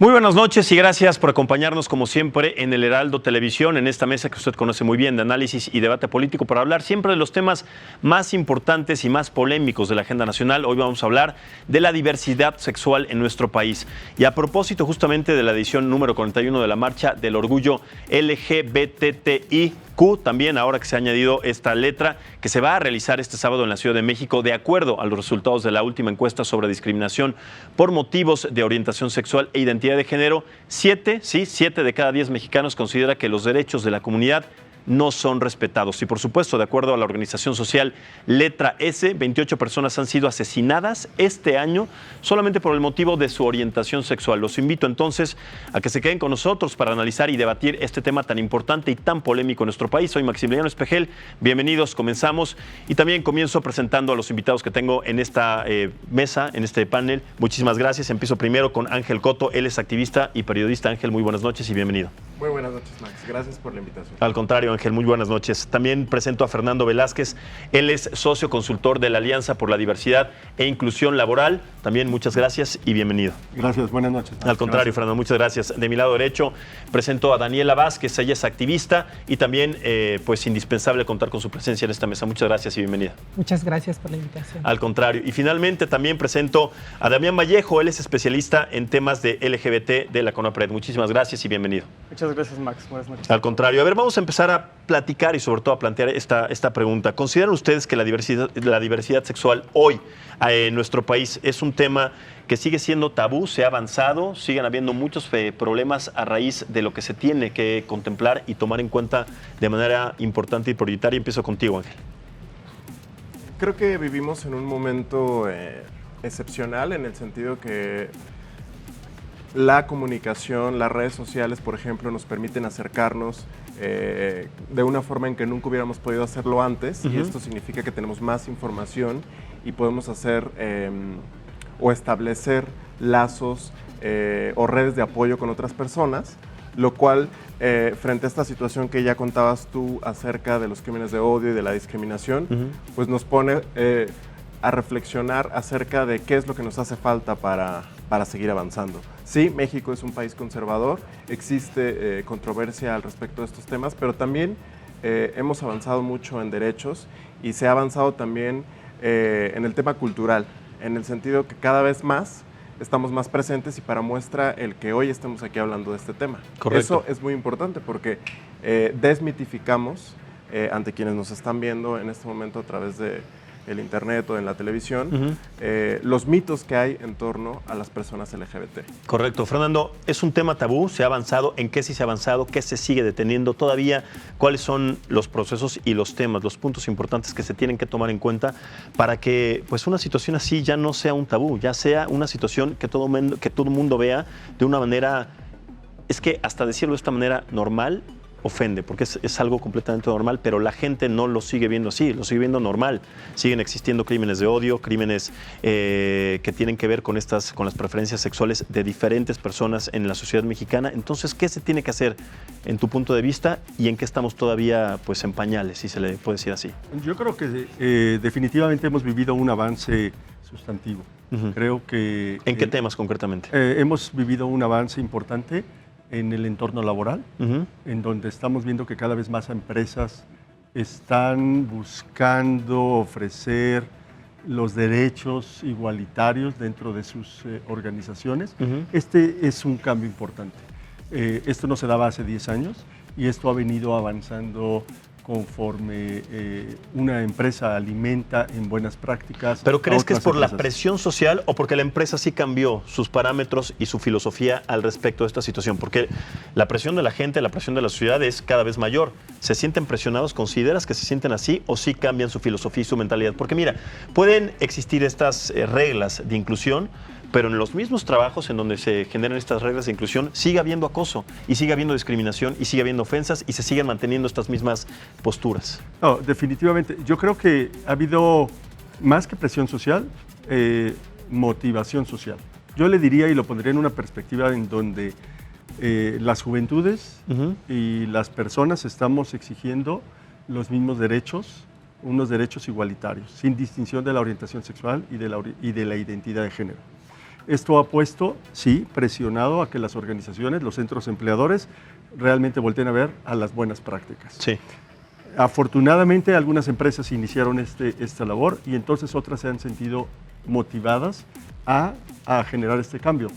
Muy buenas noches y gracias por acompañarnos como siempre en el Heraldo Televisión, en esta mesa que usted conoce muy bien de análisis y debate político para hablar siempre de los temas más importantes y más polémicos de la agenda nacional. Hoy vamos a hablar de la diversidad sexual en nuestro país. Y a propósito justamente de la edición número 41 de la Marcha del Orgullo LGBTI+, también ahora que se ha añadido esta letra que se va a realizar este sábado en la Ciudad de México de acuerdo a los resultados de la última encuesta sobre discriminación por motivos de orientación sexual e identidad de género. 7 de cada 10 mexicanos considera que los derechos de la comunidad no son respetados. Y por supuesto, de acuerdo a la organización social Letra S, 28 personas han sido asesinadas este año solamente por el motivo de su orientación sexual. Los invito entonces a que se queden con nosotros para analizar y debatir este tema tan importante y tan polémico en nuestro país. Soy Maximiliano Espejel, bienvenidos, comenzamos. Y también comienzo presentando a los invitados que tengo en esta mesa, en este panel. Muchísimas gracias. Empiezo primero con Ángel Coto, él es activista y periodista. Ángel, muy buenas noches y bienvenido. Muy buenas noches, Max. Gracias por la invitación. Al contrario, Ángel, muy buenas noches. También presento a Fernando Velázquez. Él es socio consultor de la Alianza por la Diversidad e Inclusión Laboral. También muchas gracias y bienvenido. Gracias, buenas noches. Max. Al contrario, gracias. Fernando, muchas gracias. De mi lado derecho presento a Daniela Vázquez. Ella es activista y también pues indispensable contar con su presencia en esta mesa. Muchas gracias y bienvenida. Muchas gracias por la invitación. Al contrario. Y finalmente también presento a Damián Vallejo. Él es especialista en temas de LGBT de la CONAPRED. Muchísimas gracias y bienvenido. Muchas gracias, Max. Buenas noches. Al contrario. A ver, vamos a empezar a platicar y sobre todo a plantear esta pregunta. ¿Consideran ustedes que la diversidad sexual hoy en nuestro país es un tema que sigue siendo tabú, se ha avanzado, siguen habiendo muchos problemas a raíz de lo que se tiene que contemplar y tomar en cuenta de manera importante y prioritaria? Empiezo contigo, Ángel. Creo que vivimos en un momento excepcional en el sentido que la comunicación, las redes sociales, por ejemplo, nos permiten acercarnos de una forma en que nunca hubiéramos podido hacerlo antes, y esto significa que tenemos más información y podemos hacer o establecer lazos o redes de apoyo con otras personas, lo cual frente a esta situación que ya contabas tú acerca de los crímenes de odio y de la discriminación, pues nos pone a reflexionar acerca de qué es lo que nos hace falta para seguir avanzando. Sí, México es un país conservador, existe controversia al respecto de estos temas, pero también hemos avanzado mucho en derechos y se ha avanzado también en el tema cultural, en el sentido que cada vez más estamos más presentes y para muestra el que hoy estemos aquí hablando de este tema. Correcto. Eso es muy importante porque desmitificamos ante quienes nos están viendo en este momento a través de el internet o en la televisión, los mitos que hay en torno a las personas LGBT. Correcto. Fernando, ¿es un tema tabú? ¿Se ha avanzado? ¿En qué sí se ha avanzado? ¿Qué se sigue deteniendo todavía? ¿Cuáles son los procesos y los temas, los puntos importantes que se tienen que tomar en cuenta para que pues, una situación así ya no sea un tabú, ya sea una situación que todo el mundo vea de una manera, es que hasta decirlo de esta manera, normal, ofende, porque es algo completamente normal, pero la gente no lo sigue viendo así, lo sigue viendo normal. Siguen existiendo crímenes de odio, crímenes que tienen que ver con las preferencias sexuales de diferentes personas en la sociedad mexicana. Entonces, ¿qué se tiene que hacer en tu punto de vista y en qué estamos todavía pues, en pañales, si se le puede decir así? Yo creo que definitivamente hemos vivido un avance sustantivo. Creo que... ¿En qué temas concretamente? Hemos vivido un avance importante en el entorno laboral, en donde estamos viendo que cada vez más empresas están buscando ofrecer los derechos igualitarios dentro de sus organizaciones. Este es un cambio importante. Esto no se daba hace 10 años y esto ha venido avanzando conforme una empresa alimenta en buenas prácticas. ¿Pero crees que es por la presión social o porque la empresa sí cambió sus parámetros y su filosofía al respecto de esta situación? Porque la presión de la gente, la presión de la sociedad es cada vez mayor. ¿Se sienten presionados? ¿Consideras que se sienten así o sí cambian su filosofía y su mentalidad? Porque mira, pueden existir estas reglas de inclusión, pero en los mismos trabajos en donde se generan estas reglas de inclusión sigue habiendo acoso y sigue habiendo discriminación y sigue habiendo ofensas y se siguen manteniendo estas mismas posturas. No, definitivamente. Yo creo que ha habido más que presión social, motivación social. Yo le diría y lo pondría en una perspectiva en donde las juventudes y las personas estamos exigiendo los mismos derechos, unos derechos igualitarios, sin distinción de la orientación sexual y de la identidad de género. Esto ha puesto, sí, presionado a que las organizaciones, los centros empleadores, realmente volteen a ver a las buenas prácticas. Sí. Afortunadamente, algunas empresas iniciaron esta labor y entonces otras se han sentido motivadas a generar este cambio.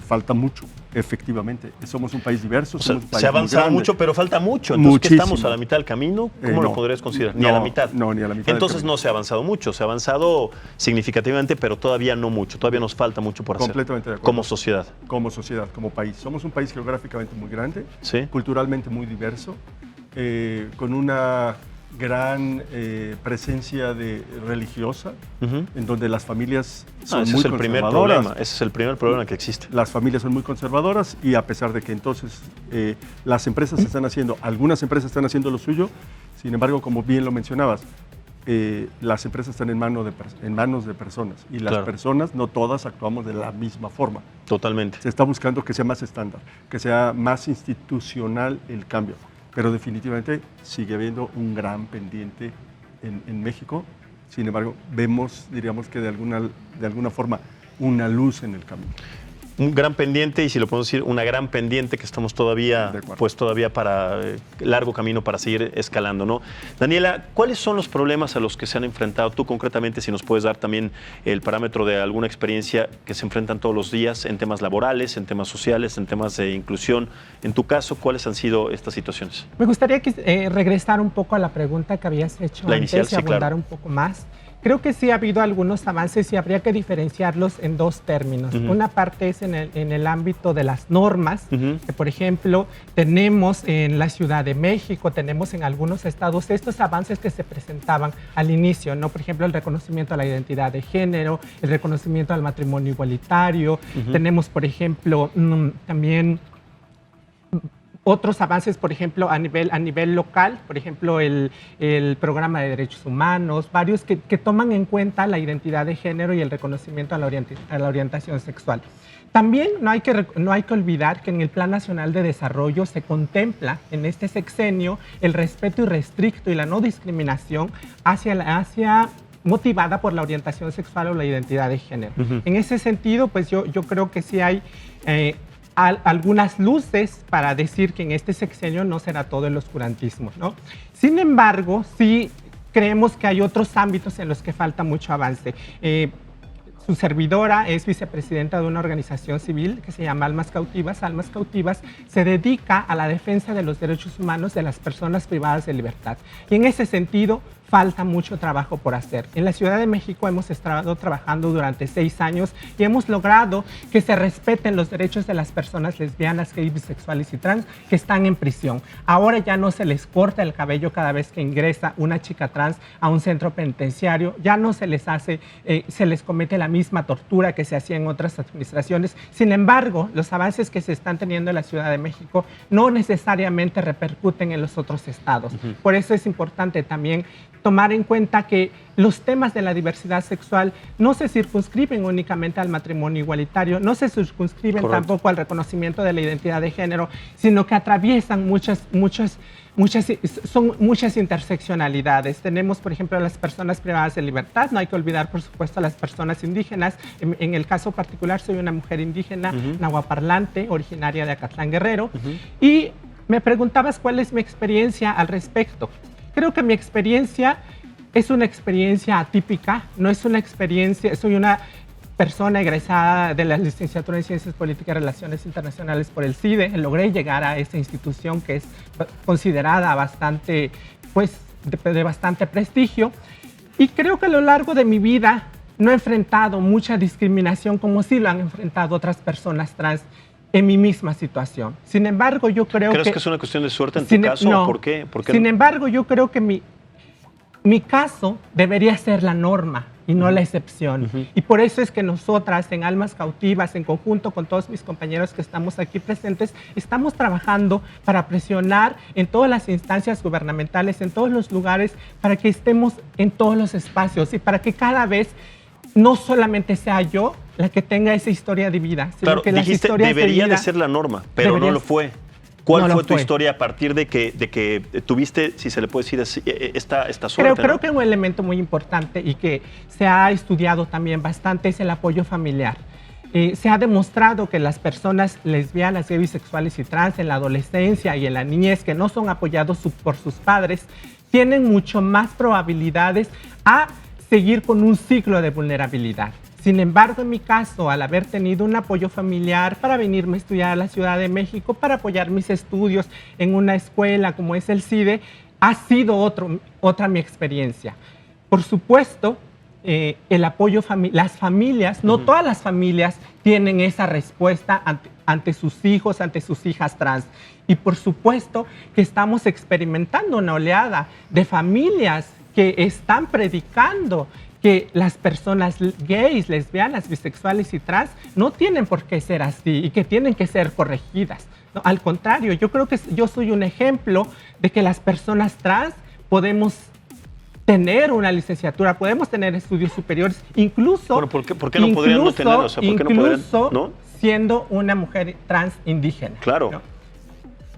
Falta mucho, efectivamente. Somos un país diverso, O sea, somos un país se ha muy avanzado grande. mucho, pero falta mucho. Entonces, ¿qué Muchísimo. estamos a la mitad del camino? ¿Cómo No. lo podrías considerar? Ni a la mitad. No, ni a la mitad del Entonces camino. no se ha avanzado mucho. Se ha avanzado significativamente, pero todavía no mucho. Todavía nos falta mucho por hacer. Completamente de acuerdo. Como sociedad. Como sociedad, como país. Somos un país geográficamente muy grande, Sí. culturalmente muy diverso, con una gran presencia religiosa, Ujú. en donde las familias son Ese muy es el primer conservadoras. problema. Ese es el primer problema que existe. Las familias son muy conservadoras y a pesar de que entonces las empresas están haciendo, algunas empresas están haciendo lo suyo, sin embargo, como bien lo mencionabas, las empresas están en manos de personas y las Claro. personas no todas actuamos de la misma forma. Totalmente. Se está buscando que sea más estándar, que sea más institucional el cambio, pero definitivamente sigue habiendo un gran pendiente en México. Sin embargo, vemos, diríamos que de alguna forma, una luz en el camino. Un gran pendiente, y si lo podemos decir, una gran pendiente que estamos todavía, De acuerdo. pues todavía para largo camino para seguir escalando, ¿no? Daniela, ¿cuáles son los problemas a los que se han enfrentado tú concretamente? Si nos puedes dar también el parámetro de alguna experiencia que se enfrentan todos los días en temas laborales, en temas sociales, en temas de inclusión. En tu caso, ¿cuáles han sido estas situaciones? Me gustaría regresar un poco a la pregunta que habías hecho La antes inicial, y sí, abundar claro. un poco más. Creo que sí ha habido algunos avances y habría que diferenciarlos en dos términos. Ujú. Una parte es en el ámbito de las normas, Ujú. que por ejemplo tenemos en la Ciudad de México, tenemos en algunos estados estos avances que se presentaban al inicio, ¿no? Por ejemplo, el reconocimiento a la identidad de género, el reconocimiento al matrimonio igualitario. Ujú. Tenemos, por ejemplo, también otros avances, por ejemplo, a nivel local, por ejemplo, el programa de derechos humanos, varios que toman en cuenta la identidad de género y el reconocimiento a la orientación sexual. También no hay que olvidar que en el Plan Nacional de Desarrollo se contempla en este sexenio el respeto irrestricto y la no discriminación hacia motivada por la orientación sexual o la identidad de género. Ujú. En ese sentido, pues yo creo que sí hay algunas luces para decir que en este sexenio no será todo el oscurantismo, ¿no? Sin embargo, sí creemos que hay otros ámbitos en los que falta mucho avance. Su servidora es vicepresidenta de una organización civil que se llama Almas Cautivas. Almas Cautivas se dedica a la defensa de los derechos humanos de las personas privadas de libertad. Y en ese sentido, falta mucho trabajo por hacer. En la Ciudad de México hemos estado trabajando durante 6 años y hemos logrado que se respeten los derechos de las personas lesbianas, gays, bisexuales y trans que están en prisión. Ahora ya no se les corta el cabello cada vez que ingresa una chica trans a un centro penitenciario, ya no se les hace, se les comete la misma tortura que se hacía en otras administraciones. Sin embargo, los avances que se están teniendo en la Ciudad de México no necesariamente repercuten en los otros estados. Por eso es importante también tomar en cuenta que los temas de la diversidad sexual no se circunscriben únicamente al matrimonio igualitario, no se circunscriben Correcto. tampoco al reconocimiento de la identidad de género, sino que atraviesan son muchas interseccionalidades. Tenemos, por ejemplo, a las personas privadas de libertad, no hay que olvidar, por supuesto, a las personas indígenas. En el caso particular, soy una mujer indígena, nahuaparlante, originaria de Acatlán, Guerrero, y me preguntabas cuál es mi experiencia al respecto. Creo que mi experiencia es una experiencia atípica, no es una experiencia, soy una persona egresada de la licenciatura en Ciencias Políticas y Relaciones Internacionales por el CIDE, logré llegar a esta institución que es considerada bastante, pues, de bastante prestigio, y creo que a lo largo de mi vida no he enfrentado mucha discriminación como sí lo han enfrentado otras personas trans en mi misma situación. Sin embargo, yo creo ¿Crees que... que es una cuestión de suerte en tu caso? No. ¿Por qué? ¿Por qué Sin no? embargo, yo creo que mi caso debería ser la norma y no la excepción. Y por eso es que nosotras en Almas Cautivas, en conjunto con todos mis compañeros que estamos aquí presentes, estamos trabajando para presionar en todas las instancias gubernamentales, en todos los lugares, para que estemos en todos los espacios y para que cada vez no solamente sea yo la que tenga esa historia de vida, sino Claro, que las dijiste, historias debería de vida de ser la norma, pero debería no lo ser. fue. ¿Cuál No lo fue tu fue. historia a partir de que tuviste, si se le puede decir así, esta suerte? Creo ¿no? que un elemento muy importante y que se ha estudiado también bastante es el apoyo familiar. se ha demostrado que las personas lesbianas, gay, bisexuales y trans en la adolescencia y en la niñez que no son apoyados por sus padres tienen mucho más probabilidades a seguir con un ciclo de vulnerabilidad. Sin embargo, en mi caso, al haber tenido un apoyo familiar para venirme a estudiar a la Ciudad de México, para apoyar mis estudios en una escuela como es el CIDE, ha sido otra mi experiencia. Por supuesto, el apoyo, las familias, no todas las familias tienen esa respuesta ante sus hijos, ante sus hijas trans. Y por supuesto que estamos experimentando una oleada de familias que están predicando que las personas gays, lesbianas, bisexuales y trans no tienen por qué ser así y que tienen que ser corregidas. No, al contrario, yo creo que yo soy un ejemplo de que las personas trans podemos tener una licenciatura, podemos tener estudios superiores, incluso... Bueno, ¿por qué no podrían no tenerlo? O sea, ¿por qué no podrían, no? Siendo una mujer trans indígena. Claro. ¿No?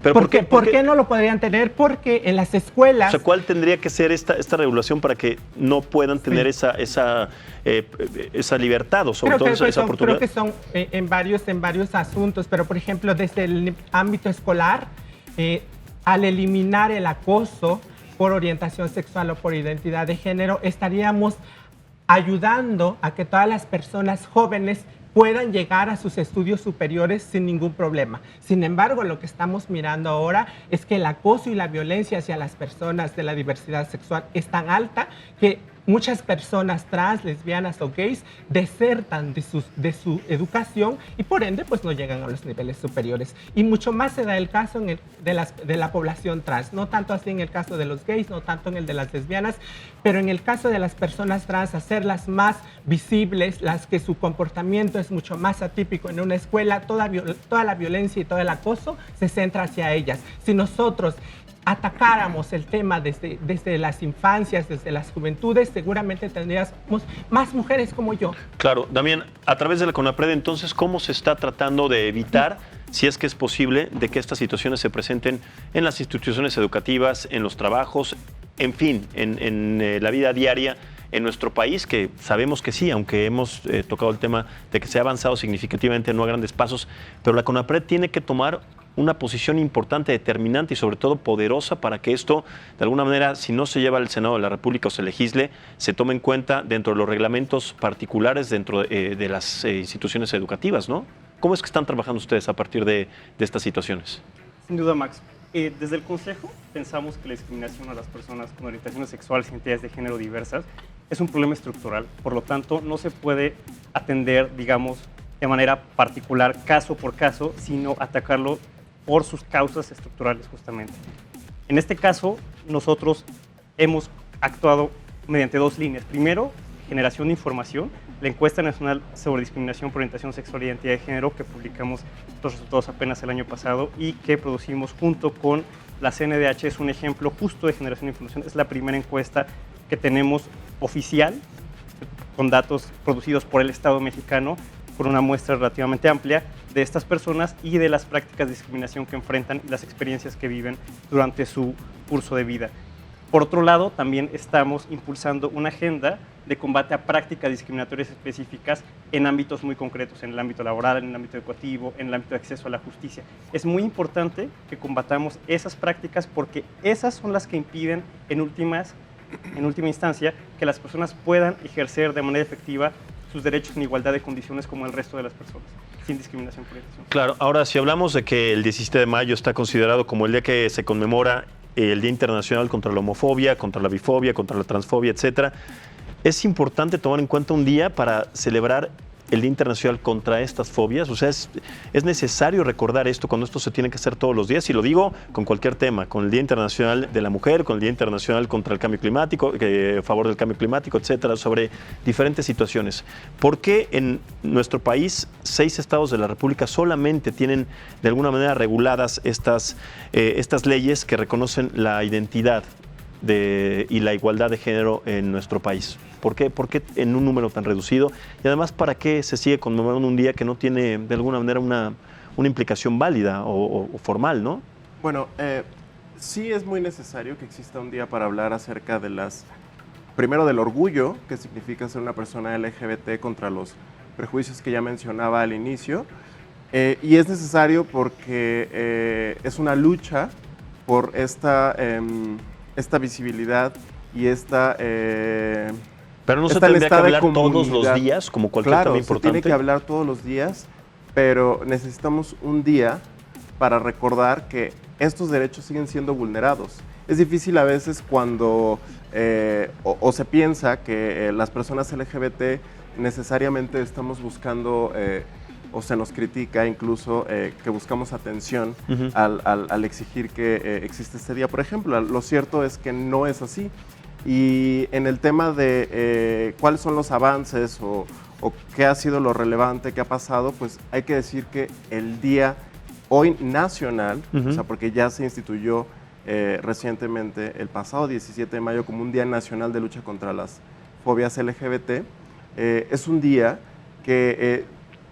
Pero ¿Por qué no lo podrían tener? Porque en las escuelas... O sea, ¿cuál tendría que ser esta regulación para que no puedan tener esa libertad o sobre todo esa oportunidad? Creo que son en varios asuntos, pero por ejemplo, desde el ámbito escolar, al eliminar el acoso por orientación sexual o por identidad de género, estaríamos ayudando a que todas las personas jóvenes puedan llegar a sus estudios superiores sin ningún problema. Sin embargo, lo que estamos mirando ahora es que el acoso y la violencia hacia las personas de la diversidad sexual es tan alta que muchas personas trans, lesbianas o gays desertan de su educación y por ende pues no llegan a los niveles superiores. Y mucho más se da el caso de la población trans, no tanto así en el caso de los gays, no tanto en el de las lesbianas, pero en el caso de las personas trans, hacerlas más visibles, las que su comportamiento es mucho más atípico en una escuela, toda la violencia y todo el acoso se centra hacia ellas. Si nosotros atacáramos el tema desde las infancias, desde las juventudes, seguramente tendríamos más mujeres como yo. Claro, Damián, a través de la CONAPRED, entonces, ¿cómo se está tratando de evitar, si es que es posible, de que estas situaciones se presenten en las instituciones educativas, en los trabajos, en fin, en la vida diaria en nuestro país, que sabemos que sí, aunque hemos tocado el tema de que se ha avanzado significativamente, no a grandes pasos, pero la CONAPRED tiene que tomar una posición importante, determinante y sobre todo poderosa para que esto, de alguna manera, si no se lleva al Senado de la República o se legisle, se tome en cuenta dentro de los reglamentos particulares dentro de las instituciones educativas, ¿no? ¿Cómo es que están trabajando ustedes a partir de estas situaciones? Sin duda, Max. Desde el Consejo pensamos que la discriminación a las personas con orientaciones sexuales y identidades de género diversas es un problema estructural. Por lo tanto, no se puede atender, digamos, de manera particular, caso por caso, sino atacarlo por sus causas estructurales, justamente. En este caso, nosotros hemos actuado mediante dos líneas. Primero, generación de información, la encuesta nacional sobre discriminación por orientación sexual y identidad de género, que publicamos los resultados apenas el año pasado y que producimos junto con la CNDH, es un ejemplo justo de generación de información. Es la primera encuesta que tenemos oficial, con datos producidos por el Estado mexicano, con una muestra relativamente amplia de estas personas y de las prácticas de discriminación que enfrentan y las experiencias que viven durante su curso de vida. Por otro lado, también estamos impulsando una agenda de combate a prácticas discriminatorias específicas en ámbitos muy concretos, en el ámbito laboral, en el ámbito educativo, en el ámbito de acceso a la justicia. Es muy importante que combatamos esas prácticas porque esas son las que impiden, en última instancia, que las personas puedan ejercer de manera efectiva sus derechos en igualdad de condiciones como el resto de las personas, sin discriminación por orientación. Claro, ahora si hablamos de que el 17 de mayo está considerado como el día que se conmemora el Día Internacional contra la Homofobia, contra la Bifobia, contra la Transfobia, etcétera, es importante tomar en cuenta un día para celebrar el Día Internacional contra estas fobias. O sea, es necesario recordar esto cuando esto se tiene que hacer todos los días, y lo digo con cualquier tema, con el Día Internacional de la Mujer, con el Día Internacional contra el Cambio Climático, a favor del cambio climático, etcétera, sobre diferentes situaciones. ¿Por qué en nuestro país 6 estados de la República solamente tienen de alguna manera reguladas estas leyes que reconocen la identidad y la igualdad de género en nuestro país? ¿Por qué en un número tan reducido? Y además, ¿para qué se sigue conmemorando un día que no tiene de alguna manera una implicación válida o formal, ¿no? Bueno, sí es muy necesario que exista un día para hablar acerca de primero del orgullo que significa ser una persona LGBT contra los prejuicios que ya mencionaba al inicio. Y es necesario porque es una lucha por esta visibilidad y esta... Pero no se esta tendría que amistad de hablar todos los comunidad. días, como cualquier Claro, tema se importante. tiene que hablar todos los días, pero necesitamos un día para recordar que estos derechos siguen siendo vulnerados. Es difícil a veces cuando o se piensa que las personas LGBT necesariamente estamos buscando o se nos critica incluso que buscamos atención al exigir que existe este día. Por ejemplo, lo cierto es que no es así. Y en el tema de cuáles son los avances o qué ha sido lo relevante que ha pasado, pues hay que decir que el día hoy nacional, o sea, porque ya se instituyó recientemente el pasado 17 de mayo como un Día Nacional de Lucha contra las Fobias LGBT, es un día que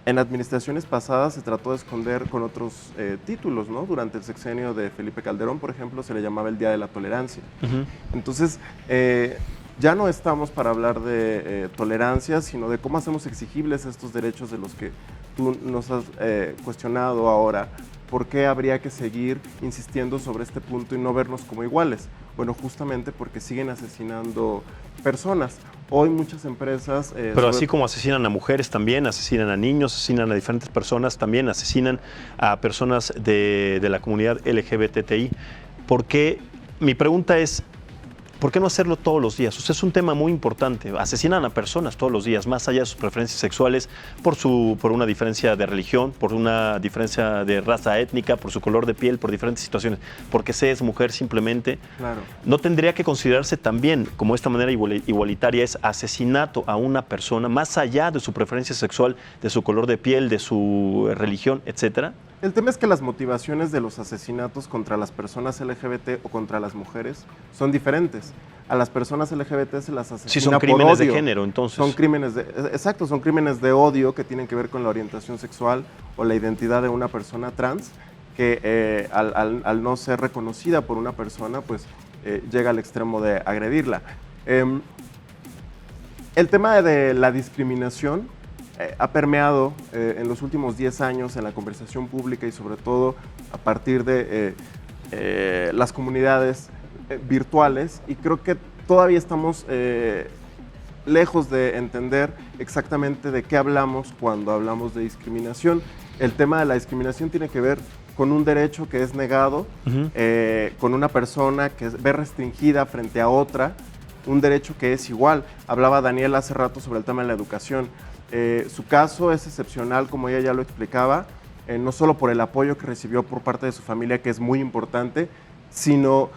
en administraciones pasadas se trató de esconder con otros títulos, ¿no? Durante el sexenio de Felipe Calderón, por ejemplo, se le llamaba el Día de la Tolerancia. Entonces, ya no estamos para hablar de tolerancia, sino de cómo hacemos exigibles estos derechos de los que tú nos has cuestionado ahora. ¿Por qué habría que seguir insistiendo sobre este punto y no vernos como iguales? Bueno, justamente porque siguen asesinando personas. Hoy muchas empresas... Pero así como asesinan a mujeres también, asesinan a niños, asesinan a diferentes personas, también asesinan a personas de la comunidad LGBTI. ¿Por qué? Mi pregunta es, ¿por qué no hacerlo todos los días? O sea, es un tema muy importante. Asesinan a personas todos los días, más allá de sus preferencias sexuales, por una diferencia de religión, por una diferencia de raza étnica, por su color de piel, por diferentes situaciones. Porque se es mujer simplemente. Claro. ¿No tendría que considerarse también, como esta manera igualitaria, es asesinato a una persona, más allá de su preferencia sexual, de su color de piel, de su religión, etcétera? El tema es que las motivaciones de los asesinatos contra las personas LGBT o contra las mujeres son diferentes. A las personas LGBT se las asesina Sí, son por crímenes de odio. género, entonces. Son crímenes exacto, son crímenes de odio que tienen que ver con la orientación sexual o la identidad de una persona trans que al no ser reconocida por una persona, pues llega al extremo de agredirla. El tema de la discriminación ha permeado en los últimos 10 años en la conversación pública y sobre todo a partir de las comunidades virtuales, y creo que todavía estamos lejos de entender exactamente de qué hablamos cuando hablamos de discriminación. El tema de la discriminación tiene que ver con un derecho que es negado, con una persona que ve restringida frente a otra, un derecho que es igual. Hablaba Daniel hace rato sobre el tema de la educación. Su caso es excepcional, como ella ya lo explicaba, no solo por el apoyo que recibió por parte de su familia, que es muy importante, sino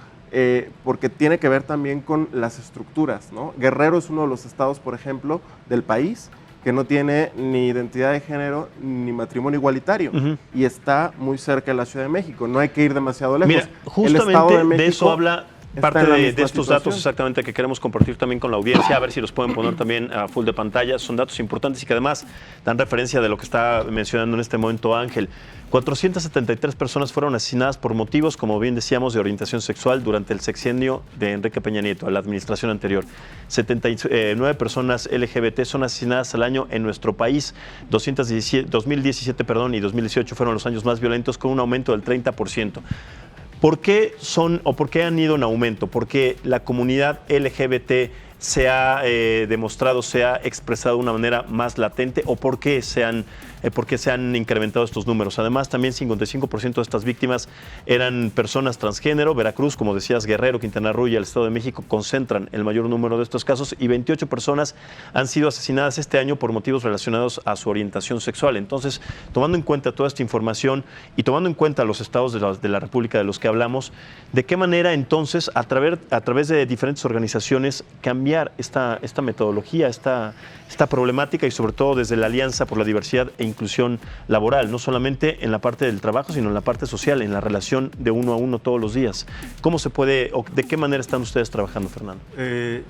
porque tiene que ver también con las estructuras, ¿no? Guerrero es uno de los estados, por ejemplo, del país que no tiene ni identidad de género ni matrimonio igualitario y está muy cerca de la Ciudad de México. No hay que ir demasiado lejos. Mira, justamente de eso habla parte de estos datos situación. exactamente que queremos compartir también con la audiencia, a ver si los pueden poner también a full de pantalla. Son datos importantes y que además dan referencia de lo que está mencionando en este momento Ángel. 473 personas fueron asesinadas por motivos, como bien decíamos, de orientación sexual durante el sexenio de Enrique Peña Nieto, la administración anterior. 79 personas LGBT son asesinadas al año en nuestro país. 2017 y 2018 fueron los años más violentos, con un aumento del 30%. ¿Por qué por qué han ido en aumento? Porque la comunidad LGBT se ha demostrado, se ha expresado de una manera más latente, o por qué se han incrementado estos números. Además, también 55% de estas víctimas eran personas transgénero. Veracruz, como decías, Guerrero, Quintana Roo y el Estado de México concentran el mayor número de estos casos, y 28 personas han sido asesinadas este año por motivos relacionados a su orientación sexual. Entonces, tomando en cuenta toda esta información y tomando en cuenta los estados de la República de los que hablamos, ¿de qué manera entonces, a través de diferentes organizaciones, cambiar esta metodología, esta problemática, y sobre todo desde la Alianza por la Diversidad e Inclusión Laboral, no solamente en la parte del trabajo, sino en la parte social, en la relación de uno a uno todos los días? ¿Cómo se puede, o de qué manera están ustedes trabajando, Fernando?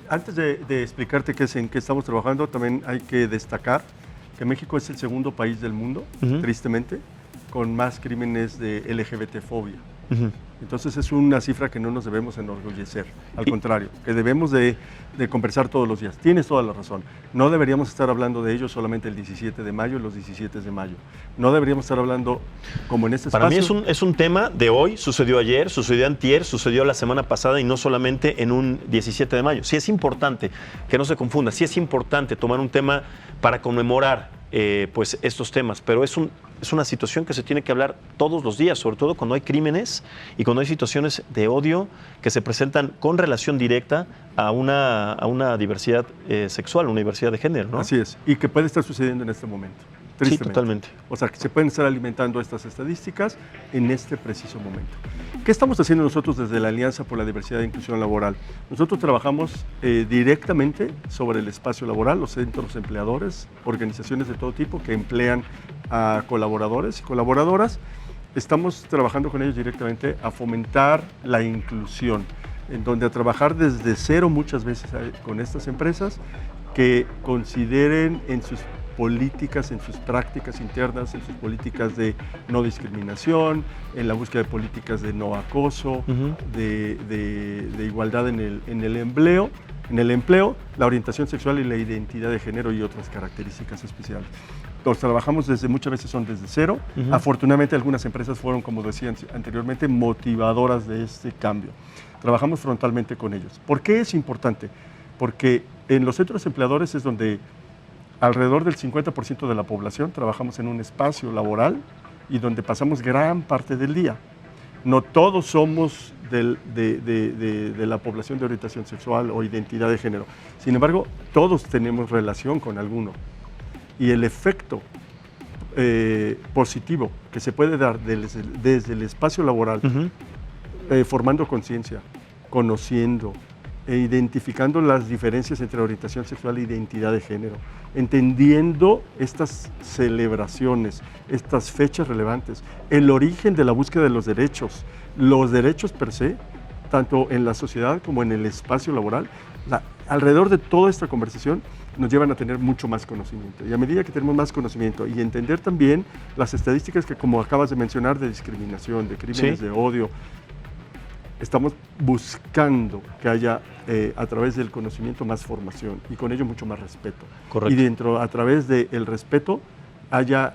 Antes de explicarte en qué estamos trabajando, también hay que destacar que México es el segundo país del mundo, tristemente, con más crímenes de LGBT-fobia. Entonces es una cifra que no nos debemos enorgullecer, al contrario, que debemos de conversar todos los días. Tienes toda la razón. No deberíamos estar hablando de ello solamente el 17 de mayo y los 17 de mayo. No deberíamos estar hablando como en este espacio. Para mí es un tema de hoy, sucedió ayer, sucedió antier, sucedió la semana pasada y no solamente en un 17 de mayo. Sí es importante, que no se confunda, sí es importante tomar un tema para conmemorar pues estos temas, pero es una situación que se tiene que hablar todos los días, sobre todo cuando hay crímenes y cuando hay situaciones de odio que se presentan con relación directa a una diversidad sexual, una diversidad de género, ¿no? Así es, y que puede estar sucediendo en este momento. Sí, totalmente. O sea, que se pueden estar alimentando estas estadísticas en este preciso momento. ¿Qué estamos haciendo nosotros desde la Alianza por la Diversidad e Inclusión Laboral? Nosotros trabajamos directamente sobre el espacio laboral, los centros empleadores, organizaciones de todo tipo que emplean a colaboradores y colaboradoras. Estamos trabajando con ellos directamente a fomentar la inclusión, en donde a trabajar desde cero muchas veces con estas empresas que consideren en sus políticas, en sus prácticas internas, en sus políticas de no discriminación, en la búsqueda de políticas de no acoso, de igualdad en el empleo, la orientación sexual y la identidad de género y otras características especiales. Entonces, trabajamos muchas veces son desde cero. Afortunadamente, algunas empresas fueron, como decían anteriormente, motivadoras de este cambio. Trabajamos frontalmente con ellos. ¿Por qué es importante? Porque en los centros empleadores es donde alrededor del 50% de la población trabajamos en un espacio laboral y donde pasamos gran parte del día. No todos somos de la población de orientación sexual o identidad de género. Sin embargo, todos tenemos relación con alguno. Y el efecto positivo que se puede dar desde el espacio laboral, formando conciencia, conociendo, identificando las diferencias entre orientación sexual e identidad de género, entendiendo estas celebraciones, estas fechas relevantes, el origen de la búsqueda de los derechos per se, tanto en la sociedad como en el espacio laboral. Alrededor de toda esta conversación nos llevan a tener mucho más conocimiento. Y a medida que tenemos más conocimiento y entender también las estadísticas que, como acabas de mencionar, de discriminación, de crímenes de odio, estamos buscando que haya a través del conocimiento más formación y con ello mucho más respeto. Correcto. Y a través del respeto haya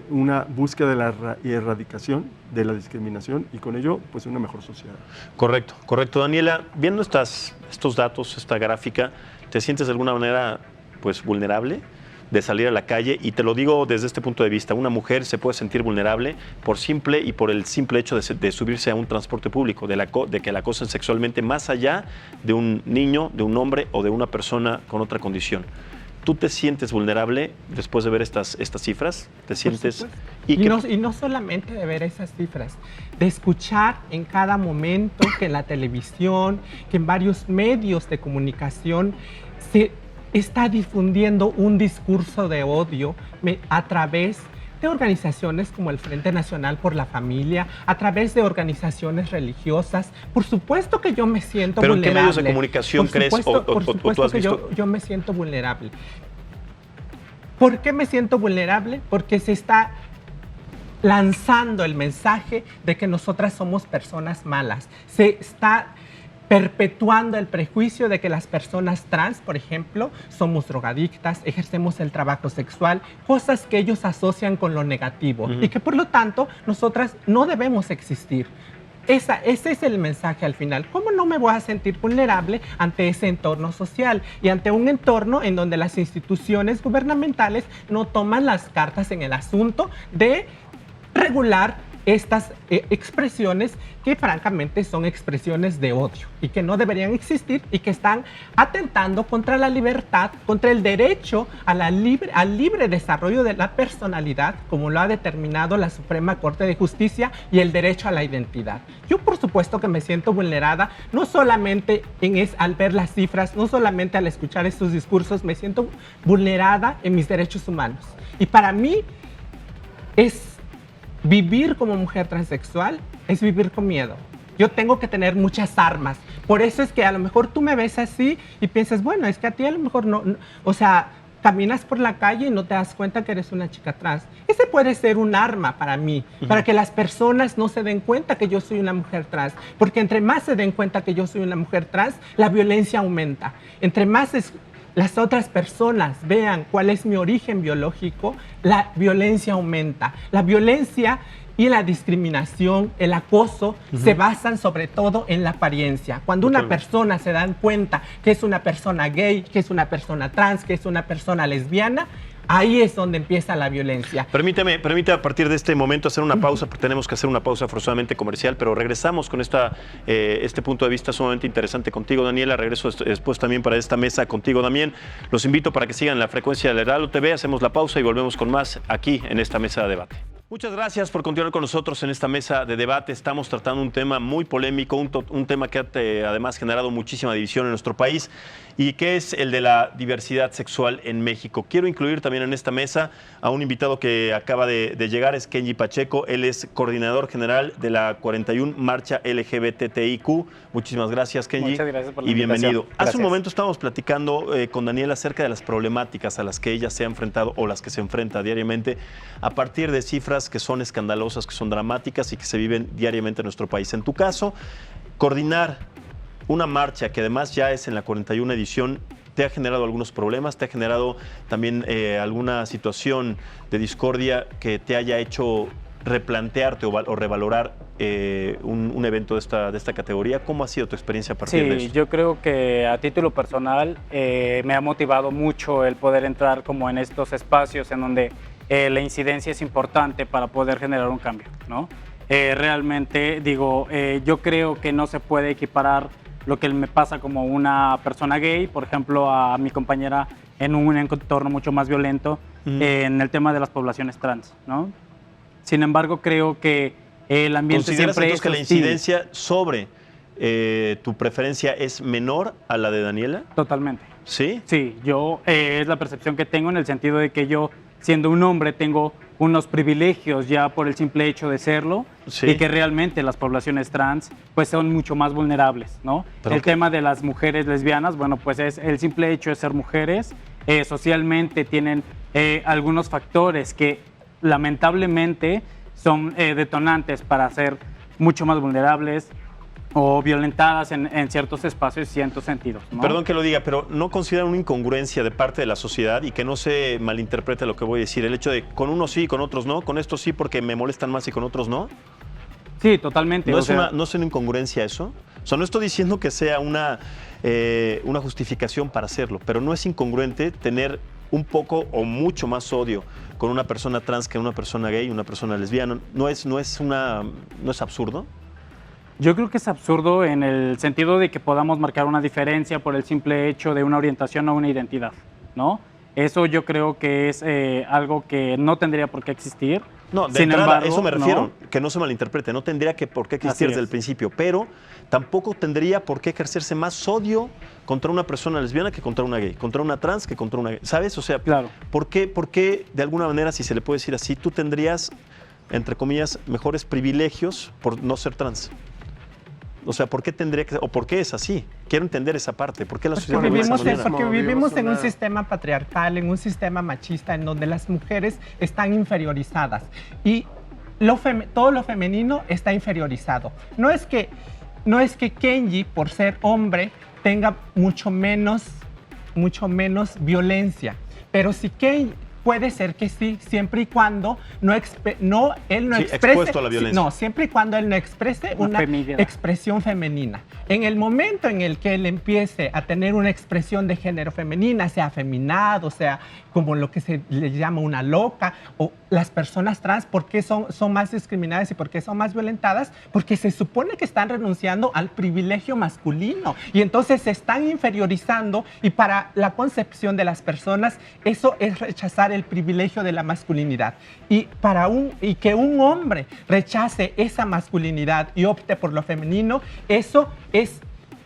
una búsqueda de la erradicación de la discriminación y con ello pues una mejor sociedad. Correcto, correcto. Daniela, viendo estos datos, esta gráfica, ¿te sientes de alguna manera pues vulnerable de salir a la calle? Y te lo digo desde este punto de vista, una mujer se puede sentir vulnerable por el simple hecho de subirse a un transporte público, de que la acosen sexualmente, más allá de un niño, de un hombre o de una persona con otra condición. ¿Tú te sientes vulnerable después de ver estas cifras? ¿Te sientes? Y no solamente de ver esas cifras, de escuchar en cada momento que en la televisión, que en varios medios de comunicación se está difundiendo un discurso de odio a través de organizaciones como el Frente Nacional por la Familia, a través de organizaciones religiosas. Por supuesto que yo me siento vulnerable. ¿Pero en qué medios de comunicación crees por supuesto tú has visto? Yo me siento vulnerable. ¿Por qué me siento vulnerable? Porque se está lanzando el mensaje de que nosotras somos personas malas. Se está perpetuando el prejuicio de que las personas trans, por ejemplo, somos drogadictas, ejercemos el trabajo sexual, cosas que ellos asocian con lo negativo y que por lo tanto nosotras no debemos existir. Ese es el mensaje al final. ¿Cómo no me voy a sentir vulnerable ante ese entorno social y ante un entorno en donde las instituciones gubernamentales no toman las cartas en el asunto de regular estas expresiones que francamente son expresiones de odio y que no deberían existir y que están atentando contra la libertad, contra el derecho al libre desarrollo de la personalidad, como lo ha determinado la Suprema Corte de Justicia, y el derecho a la identidad? Yo por supuesto que me siento vulnerada, no solamente al ver las cifras, no solamente al escuchar estos discursos, me siento vulnerada en mis derechos humanos. Y para mí vivir como mujer transexual es vivir con miedo. Yo tengo que tener muchas armas. Por eso es que a lo mejor tú me ves así y piensas, bueno, es que a ti a lo mejor no, o sea, caminas por la calle y no te das cuenta que eres una chica trans. Ese puede ser un arma para mí, para que las personas no se den cuenta que yo soy una mujer trans, porque entre más se den cuenta que yo soy una mujer trans, la violencia aumenta. Entre más las otras personas vean cuál es mi origen biológico, la violencia aumenta. La violencia y la discriminación, el acoso, se basan sobre todo en la apariencia. Cuando una persona se dan cuenta que es una persona gay, que es una persona trans, que es una persona lesbiana, ahí es donde empieza la violencia. Permítame a partir de este momento hacer una pausa, porque tenemos que hacer una pausa forzosamente comercial, pero regresamos con este punto de vista sumamente interesante contigo, Daniela. Regreso después también para esta mesa contigo, Damián. Los invito para que sigan la frecuencia del Heraldo TV. Hacemos la pausa y volvemos con más aquí en esta mesa de debate. Muchas gracias por continuar con nosotros en esta mesa de debate. Estamos tratando un tema muy polémico, un tema que ha además generado muchísima división en nuestro país, y que es el de la diversidad sexual en México. Quiero incluir también en esta mesa a un invitado que acaba de llegar, es Kenji Pacheco. Él es coordinador general de la 41 Marcha LGBTIQ. Muchísimas gracias, Kenji. Muchas gracias por la y bienvenido. invitación. Hace un momento estábamos platicando con Daniela acerca de las problemáticas a las que ella se ha enfrentado o las que se enfrenta diariamente a partir de cifras que son escandalosas, que son dramáticas y que se viven diariamente en nuestro país. En tu caso, coordinar una marcha que además ya es en la 41 edición, ¿te ha generado algunos problemas? ¿Te ha generado también alguna situación de discordia que te haya hecho replantearte o revalorar un evento de esta categoría? ¿Cómo ha sido tu experiencia a partir de eso? Sí, yo creo que a título personal me ha motivado mucho el poder entrar como en estos espacios en donde la incidencia es importante para poder generar un cambio, ¿no? Realmente, digo, yo creo que no se puede equiparar lo que me pasa como una persona gay, por ejemplo, a mi compañera en un entorno mucho más violento en el tema de las poblaciones trans, ¿no? Sin embargo, creo que el ambiente ¿Consideras siempre entonces que la incidencia sobre tu preferencia es menor a la de Daniela? Totalmente. ¿Sí? Sí, yo es la percepción que tengo en el sentido de que yo, siendo un hombre, tengo unos privilegios ya por el simple hecho de serlo, sí, y que realmente las poblaciones trans pues son mucho más vulnerables, ¿no? El tema de las mujeres lesbianas, bueno, pues es el simple hecho de ser mujeres, socialmente tienen algunos factores que lamentablemente son detonantes para ser mucho más vulnerables o violentadas en ciertos espacios y ciertos sentidos, ¿no? Perdón que lo diga, pero ¿no considera una incongruencia de parte de la sociedad y que no se malinterprete lo que voy a decir? El hecho de con unos sí, con otros no, con estos sí porque me molestan más y con otros no. Sí, totalmente. ¿No es una incongruencia eso? O sea, no estoy diciendo que sea una justificación para hacerlo, pero no es incongruente tener un poco o mucho más odio con una persona trans que una persona gay, una persona lesbiana. ¿No es absurdo? Yo creo que es absurdo en el sentido de que podamos marcar una diferencia por el simple hecho de una orientación o una identidad, ¿no? Eso yo creo que es algo que no tendría por qué existir. No, de entrada, eso me refiero, ¿no? Que no se malinterprete, no tendría por qué existir desde el principio, pero tampoco tendría por qué ejercerse más odio contra una persona lesbiana que contra una gay, contra una trans que contra una gay, ¿sabes? O sea, claro. ¿por qué de alguna manera, si se le puede decir así, tú tendrías, entre comillas, mejores privilegios por no ser trans? O sea, ¿por qué tendría que, o por qué es así? Quiero entender esa parte. ¿Por qué la sociedad porque vivimos en un sistema patriarcal, en un sistema machista, en donde las mujeres están inferiorizadas y todo lo femenino está inferiorizado. No es que Kenji, por ser hombre, tenga mucho menos violencia, pero si Kenji puede ser que sí, siempre y cuando él no exprese expuesto a la violencia. No, siempre y cuando él no exprese una expresión femenina. En el momento en el que él empiece a tener una expresión de género femenina, sea afeminado, sea como lo que se le llama una loca, o las personas trans, ¿por qué son más discriminadas y por qué son más violentadas? Porque se supone que están renunciando al privilegio masculino y entonces se están inferiorizando, y para la concepción de las personas eso es rechazar el privilegio de la masculinidad, y que un hombre rechace esa masculinidad y opte por lo femenino, eso es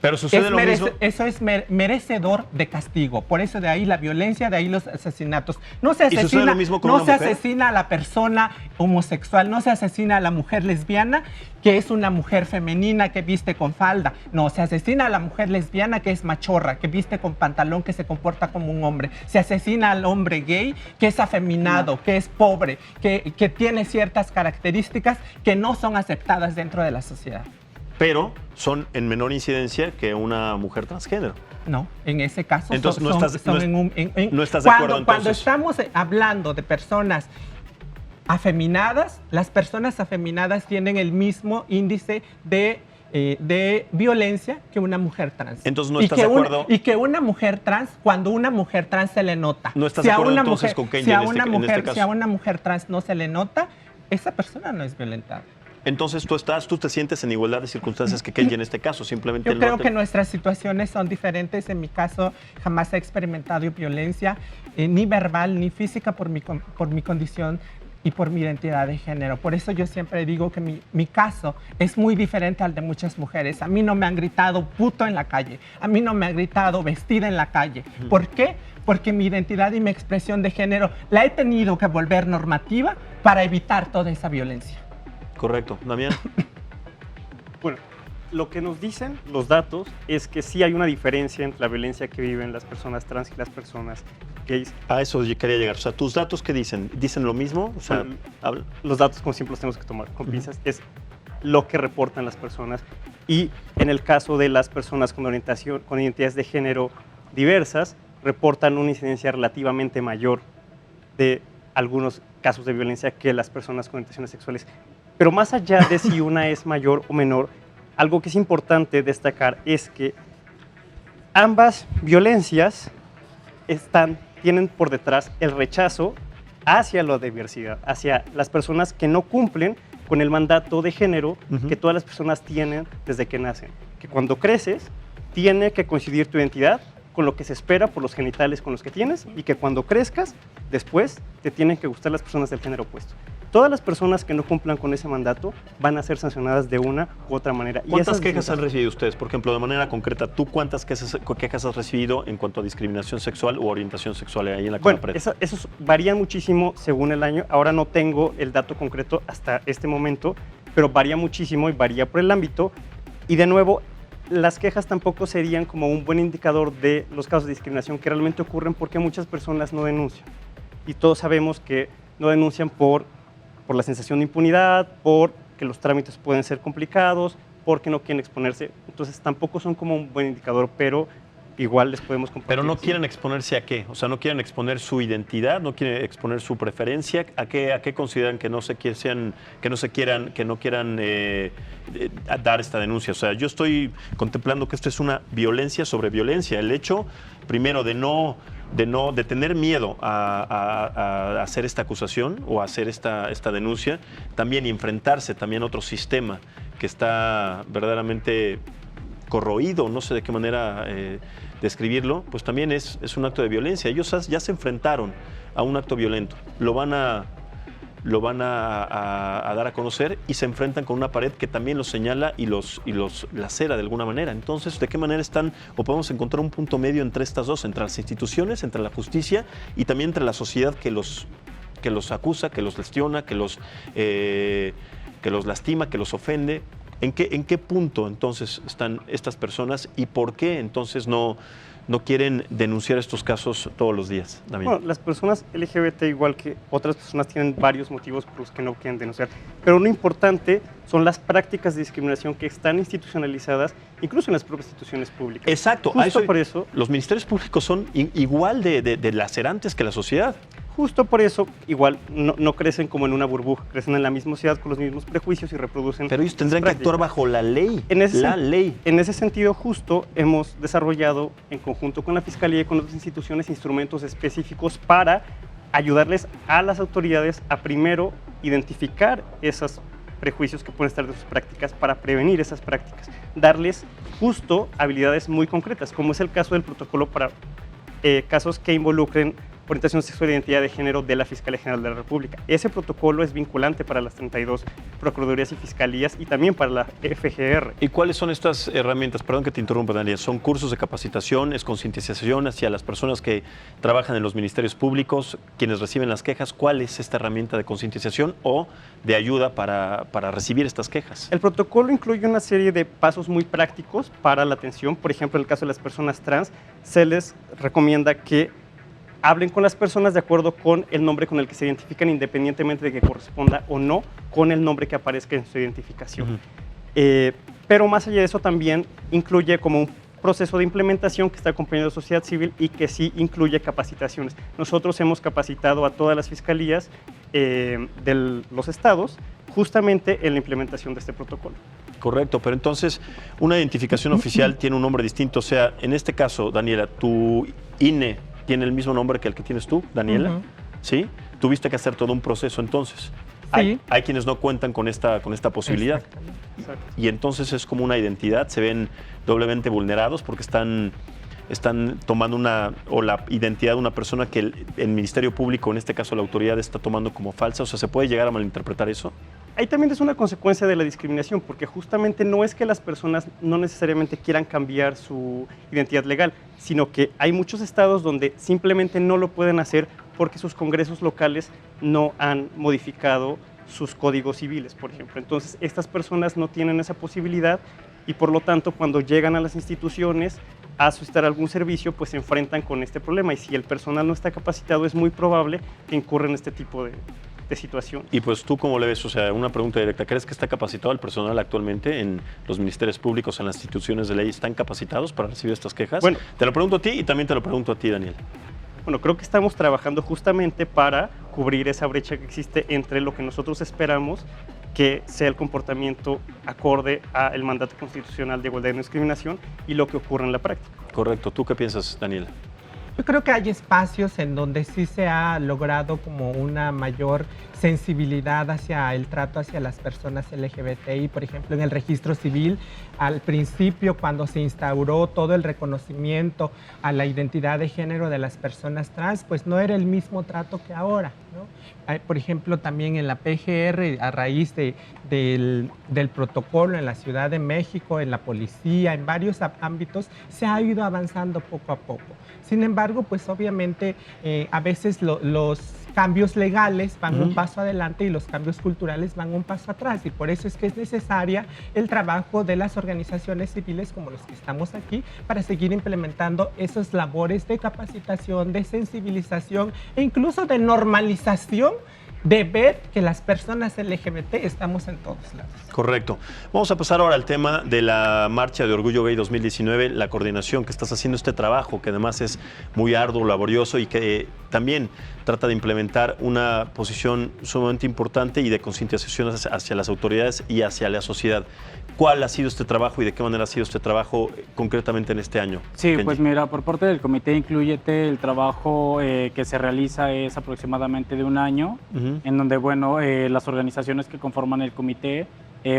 Pero sucede lo mismo. Eso es merecedor de castigo. Por eso de ahí la violencia, de ahí los asesinatos. No se ¿Y sucede lo mismo con una mujer? asesina a la persona homosexual, no se asesina a la mujer lesbiana, que es una mujer femenina que viste con falda. No, se asesina a la mujer lesbiana que es machorra, que viste con pantalón, que se comporta como un hombre. Se asesina al hombre gay que es afeminado, que es pobre, que tiene ciertas características que no son aceptadas dentro de la sociedad. Pero son en menor incidencia que una mujer transgénero. No, en ese caso entonces, no estás de acuerdo entonces. Cuando estamos hablando de personas afeminadas, las personas afeminadas tienen el mismo índice de violencia que una mujer trans. Entonces no estás de acuerdo. Y que una mujer trans, cuando una mujer trans se le nota. No estás de acuerdo entonces con Kenji en este caso. Si a una mujer trans no se le nota, esa persona no es violentada. Entonces tú te sientes en igualdad de circunstancias que Kenji en este caso, simplemente. Yo creo que nuestras situaciones son diferentes. En mi caso, jamás he experimentado violencia, ni verbal ni física por mi condición y por mi identidad de género. Por eso yo siempre digo que mi caso es muy diferente al de muchas mujeres. A mí no me han gritado puto en la calle, a mí no me han gritado vestida en la calle. ¿Por qué? Porque mi identidad y mi expresión de género la he tenido que volver normativa para evitar toda esa violencia. Correcto. Damián. Bueno, lo que nos dicen los datos es que sí hay una diferencia entre la violencia que viven las personas trans y las personas gays. A eso quería llegar. O sea, ¿tus datos qué dicen? ¿Dicen lo mismo? O sea, los datos, como siempre, los tenemos que tomar con pinzas. Es lo que reportan las personas. Y en el caso de las personas con orientación, con identidades de género diversas, reportan una incidencia relativamente mayor de algunos casos de violencia que las personas con orientaciones sexuales. Pero más allá de si una es mayor o menor, algo que es importante destacar es que ambas violencias tienen por detrás el rechazo hacia la diversidad, hacia las personas que no cumplen con el mandato de género que todas las personas tienen desde que nacen. Que cuando creces, tiene que coincidir tu identidad con lo que se espera por los genitales con los que tienes y que cuando crezcas, después te tienen que gustar las personas del género opuesto. Todas las personas que no cumplan con ese mandato van a ser sancionadas de una u otra manera. ¿Cuántas quejas han recibido ustedes? Por ejemplo, de manera concreta, ¿tú cuántas quejas has recibido en cuanto a discriminación sexual u orientación sexual ahí en la CONAPRED? Bueno, esos varían muchísimo según el año. Ahora no tengo el dato concreto hasta este momento, pero varía muchísimo y varía por el ámbito. Y de nuevo, las quejas tampoco serían como un buen indicador de los casos de discriminación que realmente ocurren porque muchas personas no denuncian. Y todos sabemos que no denuncian por la sensación de impunidad, porque los trámites pueden ser complicados, porque no quieren exponerse. Entonces tampoco son como un buen indicador, pero igual les podemos compartir. Pero no quieren exponerse a qué, o sea, no quieren exponer su identidad, no quieren exponer su preferencia, ¿a qué consideran que no quieran dar esta denuncia? O sea, yo estoy contemplando que esto es una violencia sobre violencia. El hecho, primero, de tener miedo a hacer esta acusación o a hacer esta denuncia, también y enfrentarse también a otro sistema que está verdaderamente corroído, no sé de qué manera describirlo, pues también es un acto de violencia. Ellos ya se enfrentaron a un acto violento, lo van a dar a conocer y se enfrentan con una pared que también los señala y los lacera de alguna manera. Entonces, ¿de qué manera podemos encontrar un punto medio entre estas dos, entre las instituciones, entre la justicia y también entre la sociedad que los acusa, que los lesiona, que los lastima, que los ofende? ¿En qué punto entonces están estas personas y por qué entonces no quieren denunciar estos casos todos los días, David? Bueno, las personas LGBT, igual que otras personas, tienen varios motivos por los que no quieren denunciar. Pero lo importante son las prácticas de discriminación que están institucionalizadas, incluso en las propias instituciones públicas. Exacto. Justo por eso, los ministerios públicos son igual de lacerantes que la sociedad. Justo por eso, igual, no crecen como en una burbuja, crecen en la misma sociedad con los mismos prejuicios y reproducen. Pero ellos tendrán que actuar bajo la ley. En ese sentido, justo hemos desarrollado, en conjunto con la Fiscalía y con otras instituciones, instrumentos específicos para ayudarles a las autoridades a primero identificar esos prejuicios que pueden estar de sus prácticas para prevenir esas prácticas. Darles justo habilidades muy concretas, como es el caso del protocolo para casos que involucren orientación sexual e identidad de género de la Fiscalía General de la República. Ese protocolo es vinculante para las 32 procuradurías y fiscalías y también para la FGR. ¿Y cuáles son estas herramientas? Perdón que te interrumpa, Daniel. ¿Son cursos de capacitación, es concientización hacia las personas que trabajan en los ministerios públicos, quienes reciben las quejas? ¿Cuál es esta herramienta de concientización o de ayuda para recibir estas quejas? El protocolo incluye una serie de pasos muy prácticos para la atención. Por ejemplo, en el caso de las personas trans, se les recomienda que hablen con las personas de acuerdo con el nombre con el que se identifican, independientemente de que corresponda o no con el nombre que aparezca en su identificación. Pero más allá de eso, también incluye como un proceso de implementación que está acompañado de sociedad civil y que sí incluye capacitaciones. Nosotros hemos capacitado a todas las fiscalías de los estados justamente en la implementación de este protocolo. Correcto, pero entonces una identificación oficial tiene un nombre distinto. O sea, en este caso, Daniela, tu INE tiene el mismo nombre que el que tienes tú, Daniela, ¿sí? Tuviste que hacer todo un proceso entonces. Sí. Hay quienes no cuentan con esta posibilidad. Exacto. Y entonces es como una identidad, se ven doblemente vulnerados porque están tomando la identidad de una persona que el Ministerio Público, en este caso la autoridad, está tomando como falsa. O sea, ¿se puede llegar a malinterpretar eso? Ahí también es una consecuencia de la discriminación, porque justamente no es que las personas no necesariamente quieran cambiar su identidad legal, sino que hay muchos estados donde simplemente no lo pueden hacer porque sus congresos locales no han modificado sus códigos civiles, por ejemplo. Entonces, estas personas no tienen esa posibilidad y por lo tanto, cuando llegan a las instituciones a solicitar algún servicio, pues se enfrentan con este problema y si el personal no está capacitado, es muy probable que incurra en este tipo de situación. Y pues tú, ¿cómo le ves? O sea, una pregunta directa. ¿Crees que está capacitado el personal actualmente en los ministerios públicos, en las instituciones de ley? ¿Están capacitados para recibir estas quejas? Bueno, te lo pregunto a ti y también te lo pregunto a ti, Daniel. Bueno, creo que estamos trabajando justamente para cubrir esa brecha que existe entre lo que nosotros esperamos que sea el comportamiento acorde al mandato constitucional de igualdad y no discriminación y lo que ocurre en la práctica. Correcto. ¿Tú qué piensas, Daniela? Yo creo que hay espacios en donde sí se ha logrado como una mayor sensibilidad hacia el trato hacia las personas LGBTI. Por ejemplo, en el registro civil, al principio, cuando se instauró todo el reconocimiento a la identidad de género de las personas trans, pues no era el mismo trato que ahora, ¿no? Por ejemplo, también en la PGR, a raíz del protocolo en la Ciudad de México, en la policía, en varios ámbitos, se ha ido avanzando poco a poco. Sin embargo, pues obviamente a veces los cambios legales van un paso adelante y los cambios culturales van un paso atrás, y por eso es que es necesaria el trabajo de las organizaciones civiles como los que estamos aquí para seguir implementando esas labores de capacitación, de sensibilización e incluso de normalización de ver que las personas LGBT estamos en todos lados. Correcto. Vamos a pasar ahora al tema de la Marcha de Orgullo Gay 2019, la coordinación que estás haciendo, este trabajo que además es muy arduo, laborioso y que también trata de implementar una posición sumamente importante y de concientización hacia las autoridades y hacia la sociedad. ¿Cuál ha sido este trabajo y de qué manera ha sido este trabajo concretamente en este año? Sí, Kenji. pues mira, por parte del Comité Inclúyete, el trabajo que se realiza es aproximadamente de un año, en donde, bueno, las organizaciones que conforman el comité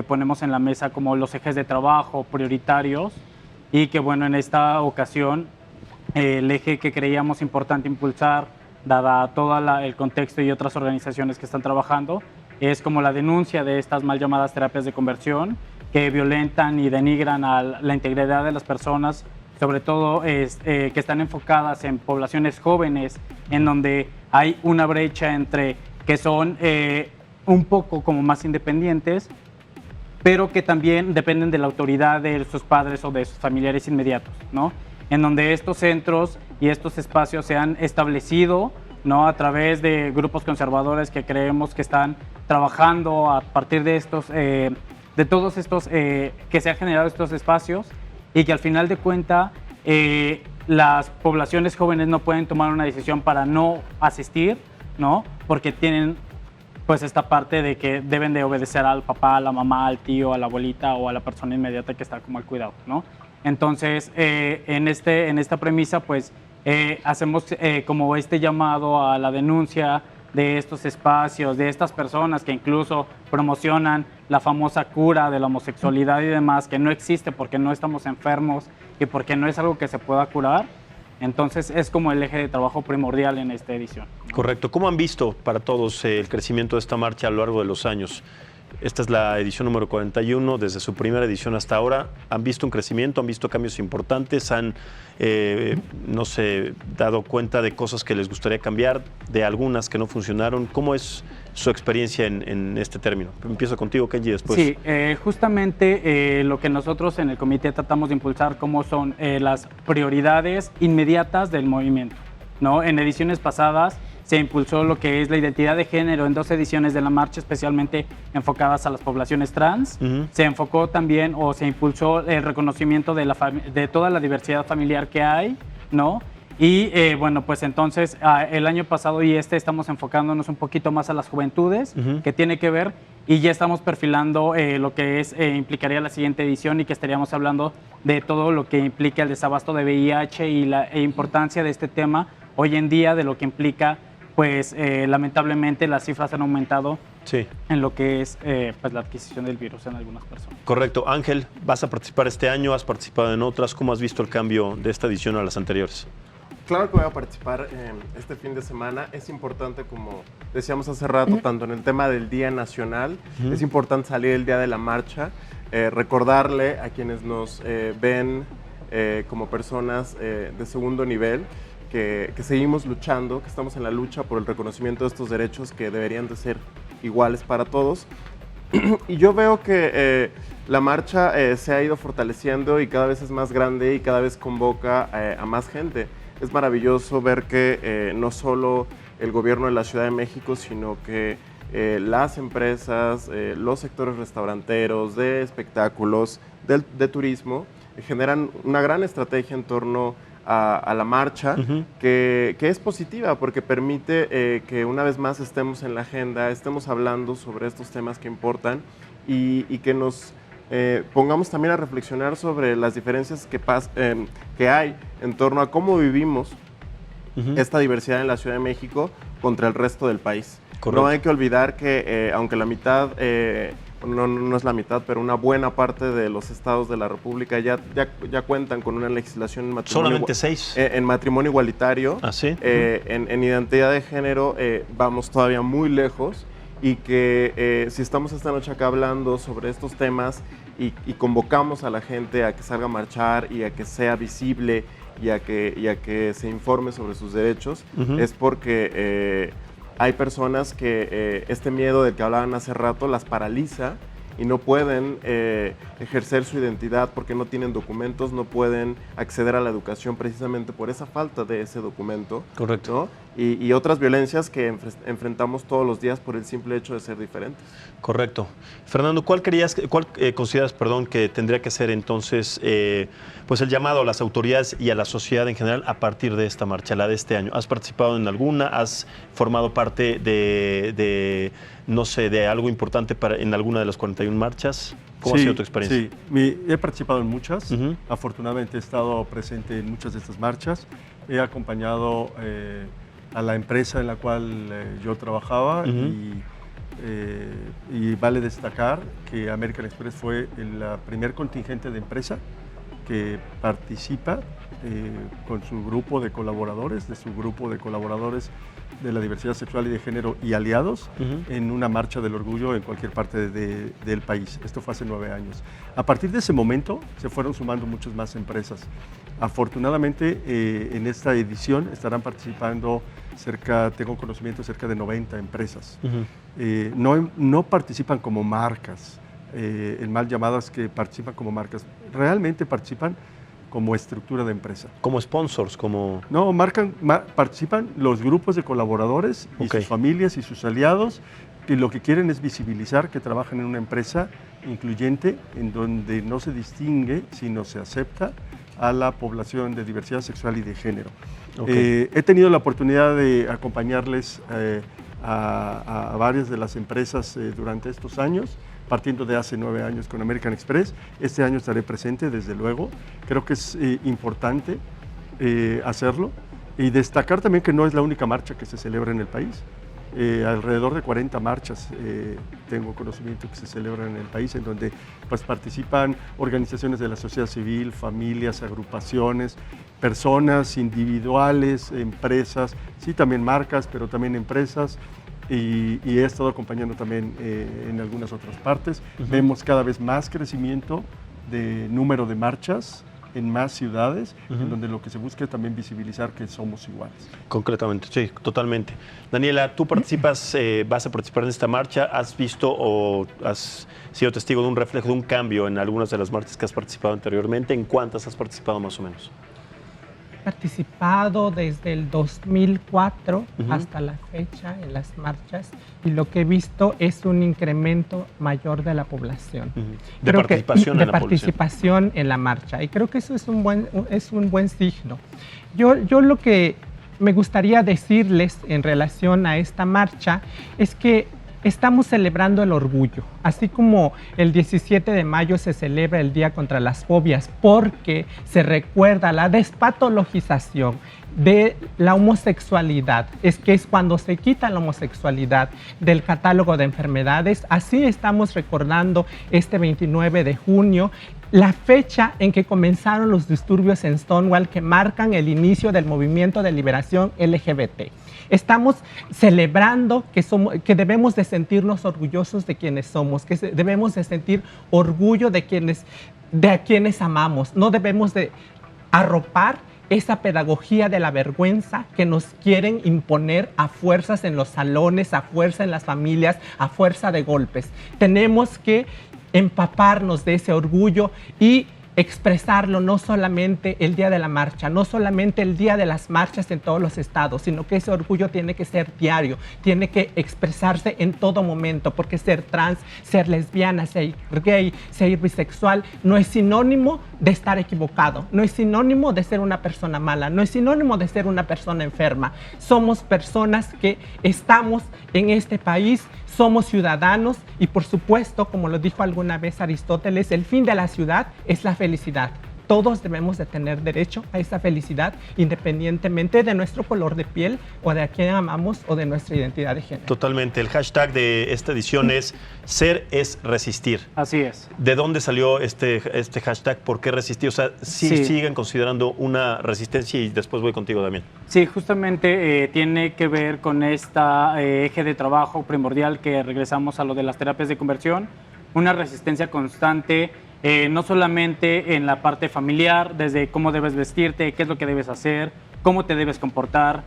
ponemos en la mesa como los ejes de trabajo prioritarios y que, bueno, en esta ocasión el eje que creíamos importante impulsar, dada todo el contexto y otras organizaciones que están trabajando, es como la denuncia de estas mal llamadas terapias de conversión que violentan y denigran a la integridad de las personas, sobre todo que están enfocadas en poblaciones jóvenes, en donde hay una brecha entre que son un poco como más independientes, pero que también dependen de la autoridad de sus padres o de sus familiares inmediatos, ¿no? En donde estos centros y estos espacios se han establecido, ¿no?, a través de grupos conservadores que creemos que están trabajando a partir de estos, de todos estos, que se han generado estos espacios, y que al final de cuentas las poblaciones jóvenes no pueden tomar una decisión para no asistir, ¿no?, porque tienen pues esta parte de que deben de obedecer al papá, a la mamá, al tío, a la abuelita o a la persona inmediata que está como al cuidado, ¿no? Entonces, en esta premisa, pues, hacemos como este llamado a la denuncia de estos espacios, de estas personas que incluso promocionan la famosa cura de la homosexualidad y demás, que no existe porque no estamos enfermos y porque no es algo que se pueda curar. Entonces es como el eje de trabajo primordial en esta edición. Correcto. ¿Cómo han visto para todos el crecimiento de esta marcha a lo largo de los años? Esta es la edición número 41, desde su primera edición hasta ahora. ¿Han visto un crecimiento? ¿Han visto cambios importantes? ¿Han, no sé, dado cuenta de cosas que les gustaría cambiar, de algunas que no funcionaron? ¿Cómo es su experiencia en este término? Empiezo contigo, Kenji, después. Sí, justamente lo que nosotros en el comité tratamos de impulsar como son las prioridades inmediatas del movimiento, ¿no? En ediciones pasadas se impulsó lo que es la identidad de género en 2 ediciones de la marcha, especialmente enfocadas a las poblaciones trans. Se enfocó también o se impulsó el reconocimiento de toda la diversidad familiar que hay, ¿no? Y bueno, pues entonces el año pasado y estamos enfocándonos un poquito más a las juventudes, que tiene que ver, y ya estamos perfilando lo que implicaría la siguiente edición, y que estaríamos hablando de todo lo que implica el desabasto de VIH y la importancia de este tema hoy en día, de lo que implica, pues lamentablemente las cifras han aumentado en lo que es pues, la adquisición del virus en algunas personas. Correcto. Ángel, ¿vas a participar este año? ¿Has participado en otras? ¿Cómo has visto el cambio de esta edición a las anteriores? Claro que voy a participar este fin de semana. Es importante, como decíamos hace rato, tanto en el tema del Día Nacional, es importante salir el día de la marcha, recordarle a quienes nos ven como personas de segundo nivel que seguimos luchando, que estamos en la lucha por el reconocimiento de estos derechos que deberían de ser iguales para todos. Y yo veo que la marcha se ha ido fortaleciendo y cada vez es más grande y cada vez convoca a más gente. Es maravilloso ver que no solo el gobierno de la Ciudad de México, sino que las empresas, los sectores restauranteros, de espectáculos, de turismo, generan una gran estrategia en torno a la marcha, que es positiva porque permite que una vez más estemos en la agenda, estemos hablando sobre estos temas que importan y que nos pongamos también a reflexionar sobre las diferencias que hay en torno a cómo vivimos esta diversidad en la Ciudad de México contra el resto del país. Correcto. No hay que olvidar que aunque la mitad, no es la mitad, pero una buena parte de los estados de la República ya cuentan con una legislación en matrimonio. Solamente 6. En matrimonio igualitario. ¿Ah, sí? En identidad de género vamos todavía muy lejos. Y que si estamos esta noche acá hablando sobre estos temas y convocamos a la gente a que salga a marchar y a que sea visible y a que se informe sobre sus derechos, es porque hay personas que este miedo del que hablaban hace rato las paraliza y no pueden ejercer su identidad porque no tienen documentos, no pueden acceder a la educación precisamente por esa falta de ese documento. Correcto. ¿No? Y otras violencias que enfrentamos todos los días por el simple hecho de ser diferentes. Correcto. Fernando, ¿cuál consideras, que tendría que ser entonces pues el llamado a las autoridades y a la sociedad en general a partir de esta marcha, la de este año? ¿Has participado en alguna? ¿Has formado parte de no sé, de algo importante en alguna de las 41 marchas? ¿Cómo ha sido tu experiencia? Sí, he participado en muchas. Afortunadamente he estado presente en muchas de estas marchas. He acompañado a la empresa en la cual yo trabajaba y vale destacar que American Express fue el primer contingente de empresa que participa con su grupo de colaboradores, de la diversidad sexual y de género y aliados en una marcha del orgullo en cualquier parte del país. Esto fue hace 9 años. A partir de ese momento se fueron sumando muchas más empresas. Afortunadamente en esta edición estarán participando tengo conocimiento, cerca de 90 empresas. No participan como marcas, en mal llamadas que participan como marcas, realmente participan como estructura de empresa. ¿Como sponsors? Como... No, participan los grupos de colaboradores y sus familias y sus aliados, que lo que quieren es visibilizar que trabajan en una empresa incluyente en donde no se distingue, sino se acepta a la población de diversidad sexual y de género. He tenido la oportunidad de acompañarles a varias de las empresas durante estos años, partiendo de hace 9 años con American Express. Este año estaré presente, desde luego. Creo que es importante hacerlo y destacar también que no es la única marcha que se celebra en el país. alrededor de 40 marchas, tengo conocimiento que se celebran en el país, en donde pues, participan organizaciones de la sociedad civil, familias, agrupaciones, personas individuales, empresas, sí, también marcas, pero también empresas. Y he estado acompañando también en algunas otras partes. Vemos cada vez más crecimiento de número de marchas en más ciudades, en donde lo que se busca es también visibilizar que somos iguales. Concretamente, sí, totalmente. Daniela, tú participas, vas a participar en esta marcha. ¿Has visto o has sido testigo de un reflejo, de un cambio en algunas de las marchas que has participado anteriormente? ¿En cuántas has participado más o menos? He participado desde el 2004 hasta la fecha en las marchas, y lo que he visto es un incremento mayor de la población. De participación en la participación en la marcha, y creo que eso es un buen signo. Yo lo que me gustaría decirles en relación a esta marcha es que estamos celebrando el orgullo, así como el 17 de mayo se celebra el Día contra las Fobias, porque se recuerda la despatologización de la homosexualidad, es cuando se quita la homosexualidad del catálogo de enfermedades. Así estamos recordando este 29 de junio, la fecha en que comenzaron los disturbios en Stonewall, que marcan el inicio del movimiento de liberación LGBT. Estamos celebrando que debemos de sentirnos orgullosos de quienes somos, que debemos de sentir orgullo de a quienes amamos. No debemos de arropar esa pedagogía de la vergüenza que nos quieren imponer a fuerzas en los salones, a fuerza en las familias, a fuerza de golpes. Tenemos que empaparnos de ese orgullo y expresarlo no solamente el día de la marcha, no solamente el día de las marchas en todos los estados, sino que ese orgullo tiene que ser diario, tiene que expresarse en todo momento, porque ser trans, ser lesbiana, ser gay, ser bisexual, no es sinónimo de estar equivocado, no es sinónimo de ser una persona mala, no es sinónimo de ser una persona enferma. Somos personas que estamos en este país, somos ciudadanos y, por supuesto, como lo dijo alguna vez Aristóteles, el fin de la ciudad es la felicidad. Todos debemos de tener derecho a esa felicidad, independientemente de nuestro color de piel o de a quién amamos o de nuestra identidad de género. Totalmente. El hashtag de esta edición es Ser es resistir. Así es. ¿De dónde salió este hashtag? ¿Por qué resistir? O sea, sí siguen considerando una resistencia, y después voy contigo, Damián. Sí, justamente tiene que ver con este eje de trabajo primordial que regresamos a lo de las terapias de conversión, una resistencia constante. No solamente en la parte familiar, desde cómo debes vestirte, qué es lo que debes hacer, cómo te debes comportar,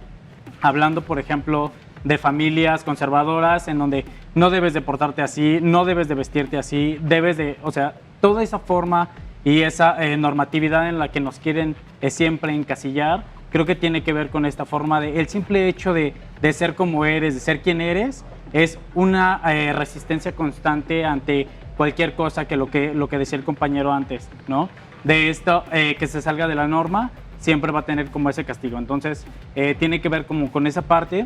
hablando, por ejemplo, de familias conservadoras en donde no debes de portarte así, no debes de vestirte así, o sea, toda esa forma y esa normatividad en la que nos quieren siempre encasillar, creo que tiene que ver con esta forma el simple hecho de ser como eres, de ser quien eres, es una resistencia constante ante cualquier cosa que lo que decía el compañero antes, ¿no? De esto, que se salga de la norma, siempre va a tener como ese castigo. Entonces, tiene que ver como con esa parte.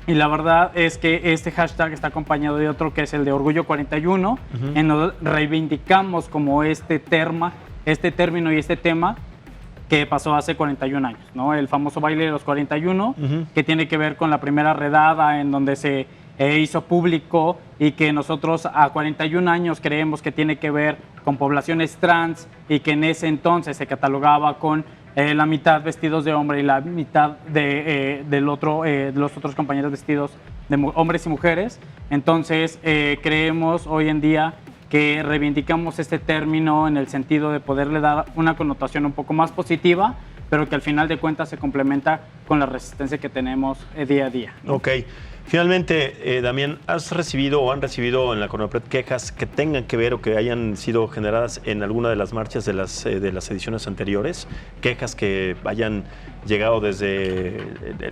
Y la verdad es que este hashtag está acompañado de otro que es el de Orgullo 41, en donde reivindicamos como este término y este tema que pasó hace 41 años, ¿no? El famoso baile de los 41, que tiene que ver con la primera redada en donde se hizo público y que nosotros a 41 años creemos que tiene que ver con poblaciones trans y que en ese entonces se catalogaba con la mitad vestidos de hombre y la mitad de los otros compañeros vestidos de hombres y mujeres. Entonces creemos hoy en día que reivindicamos este término en el sentido de poderle dar una connotación un poco más positiva, pero que al final de cuentas se complementa con la resistencia que tenemos día a día, ¿no? Ok. Finalmente, Damián, ¿has recibido o han recibido en la CONAPRED quejas que tengan que ver o que hayan sido generadas en alguna de las marchas de las ediciones anteriores? ¿Quejas que hayan llegado desde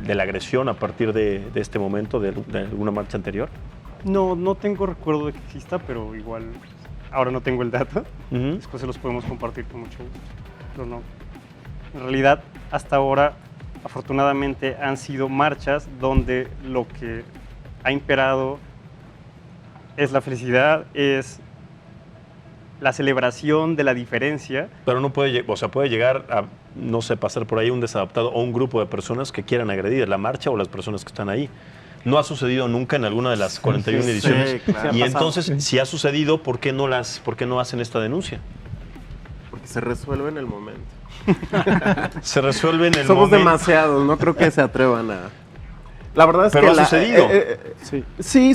de la agresión a partir de este momento, de alguna marcha anterior? No tengo recuerdo de que exista, pero igual ahora no tengo el dato. Después se los podemos compartir con mucho gusto. Pero no. En realidad, hasta ahora, afortunadamente, han sido marchas donde lo que ha imperado es la felicidad, es la celebración de la diferencia. Pero no puede, o sea, puede llegar a, no sé, pasar por ahí un desadaptado o un grupo de personas que quieran agredir la marcha o las personas que están ahí. No ha sucedido nunca en alguna de las 41 ediciones. Sí, claro. Y Sí ha pasado. entonces, si ha sucedido, ¿por qué no hacen esta denuncia? Porque se resuelve en el momento. Se resuelve en el Somos momento. demasiados, no creo que se atrevan a... La verdad es Pero que ha sucedido. Sí,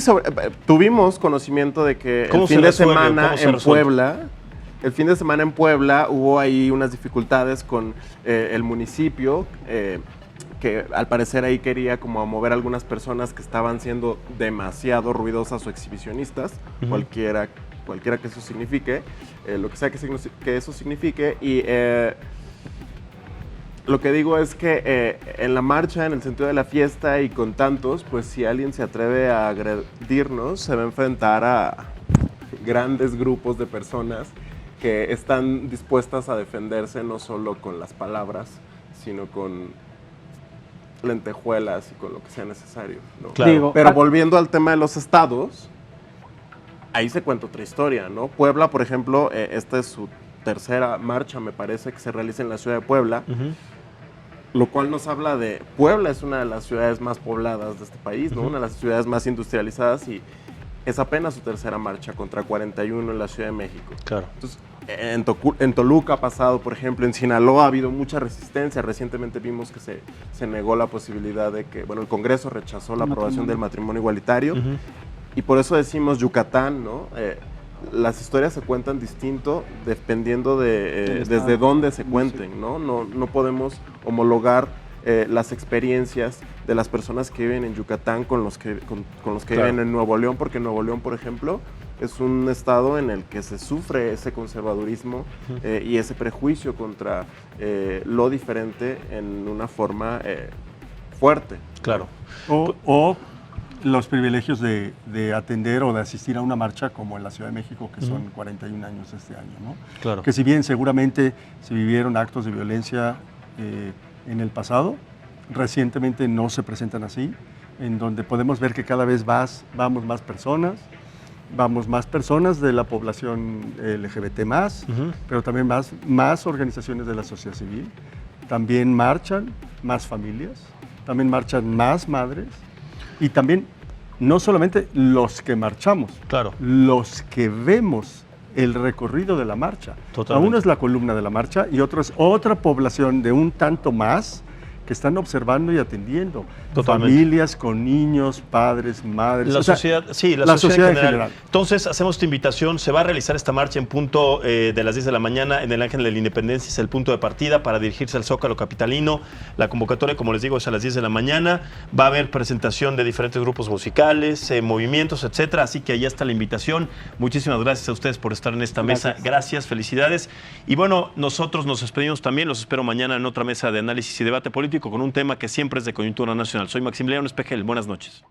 tuvimos conocimiento de que ¿Cómo el se fin de resuelve? semana ¿Cómo se en resuelve? Puebla, el fin de semana en Puebla hubo ahí unas dificultades con el municipio, que al parecer ahí quería como mover a algunas personas que estaban siendo demasiado ruidosas o exhibicionistas, cualquiera que eso signifique, lo que sea que eso signifique, y lo que digo es que en la marcha, en el sentido de la fiesta y con tantos, pues si alguien se atreve a agredirnos, se va a enfrentar a grandes grupos de personas que están dispuestas a defenderse no solo con las palabras, sino con lentejuelas y con lo que sea necesario, ¿no? Claro. Digo, Pero volviendo al tema de los estados, ahí se cuenta otra historia, ¿no? Puebla, por ejemplo, esta es su tercera marcha, me parece, que se realiza en la ciudad de Puebla, lo cual nos habla de... Puebla es una de las ciudades más pobladas de este país, ¿no? Una de las ciudades más industrializadas, y es apenas su tercera marcha contra 41 en la Ciudad de México. Claro. Entonces, en Toluca ha pasado, por ejemplo, en Sinaloa ha habido mucha resistencia. Recientemente vimos que se negó la posibilidad de que, bueno, el Congreso rechazó la aprobación del matrimonio igualitario. Y por eso decimos Yucatán, ¿no? Las historias se cuentan distinto dependiendo de desde dónde se cuenten, ¿no? No podemos homologar las experiencias de las personas que viven en Yucatán con los que viven en Nuevo León, porque Nuevo León, por ejemplo, es un estado en el que se sufre ese conservadurismo y ese prejuicio contra lo diferente en una forma fuerte. Claro. O los privilegios de atender o de asistir a una marcha como en la Ciudad de México, que son 41 años este año, ¿no? Claro. Que si bien seguramente se vivieron actos de violencia en el pasado, recientemente no se presentan así, en donde podemos ver que cada vez vamos más personas de la población LGBT+, pero también más organizaciones de la sociedad civil, también marchan más familias, también marchan más madres, y también no solamente los que marchamos, Claro. los que vemos el recorrido de la marcha. Totalmente. Uno es la columna de la marcha y otro es otra población de un tanto más que están observando y atendiendo. Totalmente. Familias con niños, padres, madres. La o sea, sociedad, sí, la sociedad en general. Entonces, hacemos esta invitación. Se va a realizar esta marcha en punto de las 10 de la mañana en el Ángel de la Independencia. Es el punto de partida para dirigirse al Zócalo capitalino. La convocatoria, como les digo, es a las 10 de la mañana. Va a haber presentación de diferentes grupos musicales, movimientos, etcétera. Así que ahí está la invitación. Muchísimas gracias a ustedes por estar en esta mesa. Gracias, felicidades. Y bueno, nosotros nos despedimos también. Los espero mañana en otra mesa de análisis y debate político con un tema que siempre es de coyuntura nacional. Soy Maximiliano Espejel. Buenas noches.